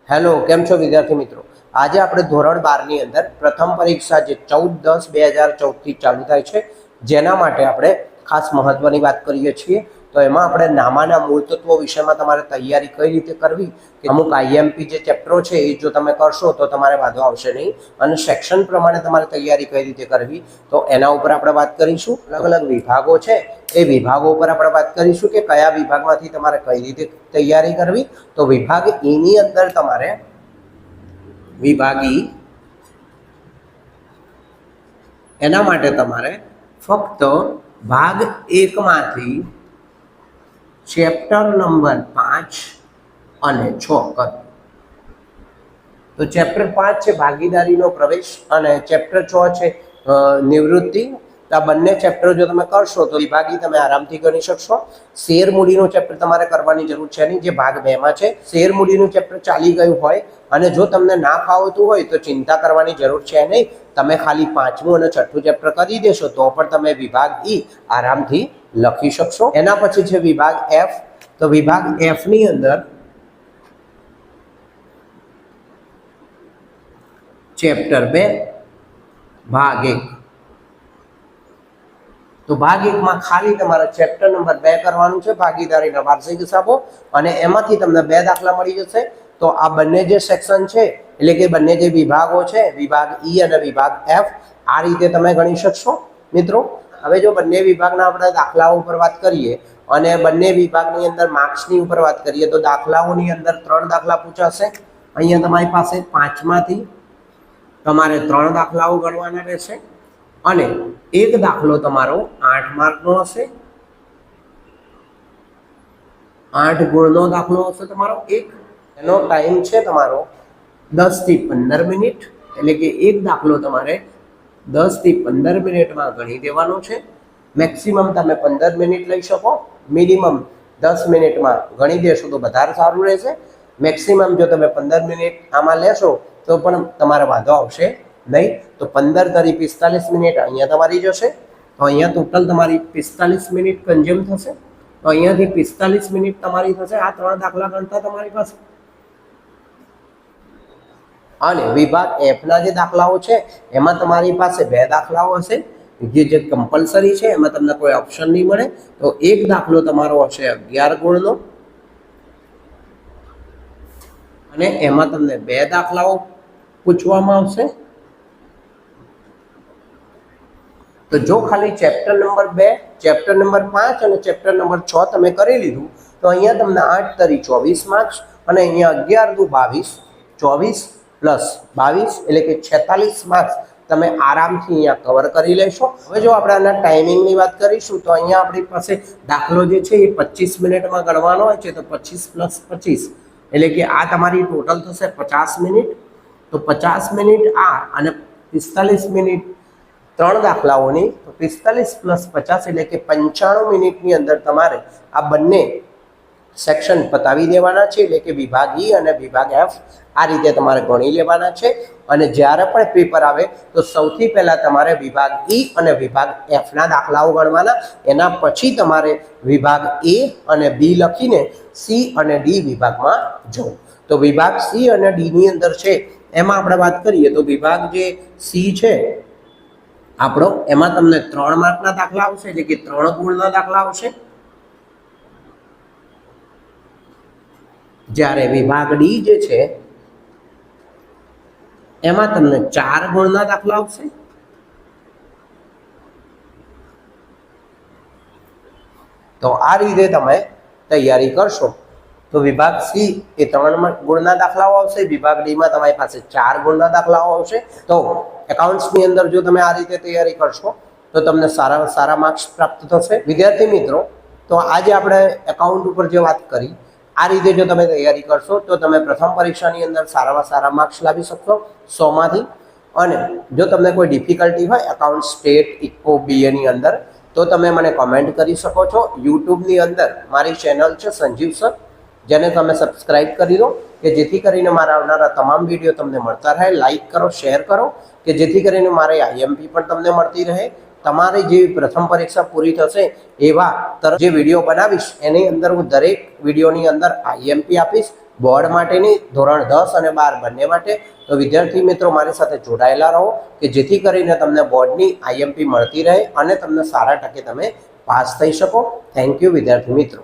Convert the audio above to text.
Hello, કેમ છો વિદ્યાર્થી મિત્રો? આજે આપણે ધોરણ 12 ની અંદર પ્રથમ પરીક્ષા જે 14/10/2014 થી ચાલુ થાય છે, જેના માટે આપણે ખાસ મહત્વની વાત કરીએ છીએ. તો એમાં આપણે નામાના મૂળ તત્વો વિષયમાં તમારે તૈયારી કઈ રીતે કરવી, કે અમુક આઈએમપી જે ચેપ્ટરો છે એ જો તમે કરશો તો તમારે વાંધો આવશે નહીં, અને સેક્શન પ્રમાણે તમારે તૈયારી કઈ રીતે કરવી તો એના ઉપર આપણે વાત કરીશું. અલગ અલગ વિભાગો છે એ વિભાગો ઉપર આપણે વાત કરીશું કે કયા વિભાગમાંથી તમારે કઈ રીતે તૈયારી કરવી. તો વિભાગ ઈ ની અંદર તમારે વિભાગ ઈ એના માટે તમારે ફક્ત ભાગ 1 માંથી ચેપ્ટર નંબર 5 અને 6 કરો. તો ચેપ્ટર 5 છે ભાગીદારીનો પ્રવેશ અને ચેપ્ટર 6 છે નિવૃત્તિ. આ બંને ચેપ્ટર જો તમે કરશો તો વિભાગી તમે આરામથી ગણી શકશો. શેર મૂડીનું ચેપ્ટર તમારે કરવાની જરૂર છે નહીં, જે ભાગ 2 માં છે. શેર મૂડીનું ચેપ્ટર ચાલી ગયું હોય અને જો તમને ના ફાવતું હોય તો ચિંતા કરવાની જરૂર છે નહીં. તમે ખાલી 5મું અને 6થું ચેપ્ટર કરી દેશો તો પણ તમે વિભાગ ઈ આરામથી લખી શકશો. એના પછી છે વિભાગ એફ. તો વિભાગ એફ ની અંદર ચેપ્ટર 2 ભાગ 1. તો ભાગ 1 માં ખાલી તમારે ચેપ્ટર નંબર 2 કરવાનું છે, ભાગીદારીના વાર્ષિક હિસાબો, અને એમાંથી તમને 2 દાખલા મળી જશે. તો આ બંને જે સેક્શન છે એટલે કે બંને જે વિભાગો છે, વિભાગ ઈ અને વિભાગ એફ, આ રીતે તમે ગણી શકશો મિત્રો. હવે જો બંને વિભાગના આપણે દાખલાઓ ઉપર વાત કરીએ અને બંને વિભાગની અંદર માર્ક્સની ઉપર વાત કરીએ તો દાખલાઓની અંદર 3 દાખલા પૂછાશે. અહીંયા તમારી પાસે 5 માંથી તમારે 3 દાખલાઓ ગણવાના રહેશે અને એક દાખલો તમારો 8 માર્કનો હશે. 8 ગુણનો દાખલો હશે તમારો એક. એનો ટાઈમ છે તમારો 10 થી 15 મિનિટ, એટલે કે એક દાખલો તમારે 10 થી 15 મિનિટમાં ગણી દેવાનો છે. મેક્સિમમ તમે 15 મિનિટ લઈ શકો, મિનિમમ 10 મિનિટમાં ગણી દેશો તો વધારે સારું રહેશે. મેક્સિમમ જો તમે 15 મિનિટ આમાં લેશો તો પણ તમારે વાંધો આવશે નહીં. તો 15 તરી 45 મિનિટ અહીંયા તમારી જશે. તો અહીંયા ટોટલ તમારી 45 મિનિટ કન્ઝ્યુમ થશે. તો અહીંયાથી 45 મિનિટ તમારી થશે આ 3 દાખલા ગણતા તમારી પાસે. અને વિભાગ એફ ના જે દાખલાઓ છે એમાં તમારી પાસે 2 દાખલાઓ હશે, જે કમ્પલસરી છે, એમાં તમને કોઈ ઓપ્શન નહીં મળે. તો એક દાખલો તમારો હશે 11 ગુણનો અને એમાં તમને 2 દાખલાઓ પૂછવામાં આવશે. તો જો ખાલી ચેપ્ટર નંબર 2, ચેપ્ટર નંબર 5 અને ચેપ્ટર નંબર 6 તમે કરી લીધું તો અહીંયા તમને 8 તરી 24 માર્ક્સ અને અહીંયા 11 દુ 22, 24 પ્લસ 22 એટલે કે 46 માર્ક્સ તમે આરામથી અહીંયા કવર કરી લેશો. હવે જો આપણે આના ટાઈમિંગની વાત કરીશું તો અહીંયા આપણી પાસે દાખલો જે છે એ 25 મિનિટમાં ગણવાનો હોય છે. તો 25 પ્લસ 25 એટલે કે આ તમારી ટોટલ થશે 50 મિનિટ. તો 50 મિનિટ આ અને 45 મિનિટ 3 દાખલાઓની, તો 45 પ્લસ 50 એટલે કે 95 મિનિટની અંદર તમારે આ બંને સેક્શન પતાવી દેવાના છે, એટલે કે વિભાગ ઈ અને વિભાગ એફ આ રીતે તમારે ગણી લેવાના છે. અને જ્યારે પણ પેપર આવે તો સૌથી પહેલાં તમારે વિભાગ ઈ અને વિભાગ એફના દાખલાઓ ગણવાના. એના પછી તમારે વિભાગ એ અને બી લખીને સી અને ડી વિભાગમાં જવું. તો વિભાગ સી અને ડીની અંદર છે એમાં આપણે વાત કરીએ તો વિભાગ જે સી છે આપણો, એમાં તમને 3 માર્કના દાખલા આવશે, એટલે કે 3 ગુણના દાખલા આવશે. જ્યારે વિભાગ ડી જે છે એમાં તમને 4 ગુણના દાખલા આવશે. તો આ રીતે તમે તૈયારી કરશો તો વિભાગ સી એ 3 ગુણના દાખલાઓ આવશે, વિભાગ ડી માં તમારી પાસે 4 ગુણના દાખલાઓ આવશે. તો એકાઉન્ટ્સની અંદર જો તમે આ રીતે તૈયારી કરશો તો તમને સારામાં સારા માર્ક્સ પ્રાપ્ત થશે. વિદ્યાર્થી મિત્રો, તો આજે આપણે એકાઉન્ટ ઉપર જે વાત કરી આ રીતે જો તમે તૈયારી કરશો તો તમે પ્રથમ પરીક્ષાની અંદર સારામાં સારા માર્ક્સ લાવી શકશો 100 માંથી. અને જો તમને કોઈ ડિફિકલ્ટી હોય એકાઉન્ટ, સ્ટેટ, ઇકો, બીએની અંદર તો તમે મને કમેન્ટ કરી શકો છો. યુટ્યુબની અંદર મારી ચેનલ છે સંજીવ સર, જેને તમે સબસ્ક્રાઇબ કરી દો કે જેથી કરીને મારા આવનારા તમામ વિડીયો તમને મળતા રહે. લાઇક કરો, શેર કરો કે જેથી કરીને મારે આઈએમપી પણ તમને મળતી રહે. તમારી જે પ્રથમ પરીક્ષા પૂરી થશે એવા તરત જે વિડીયો બનાવીશ એની અંદર હું દરેક વિડીયોની અંદર આઈએમપી આપીશ, બોર્ડ માટેની ધોરણ 10 અને 12 બંને માટે. તો વિદ્યાર્થી મિત્રો મારી સાથે જોડાયેલા રહો કે જેથી કરીને તમને બોર્ડની આઈએમપી મળતી રહે અને તમને સારા ટકે તમે પાસ થઈ શકો. થેન્ક યુ વિદ્યાર્થી મિત્રો.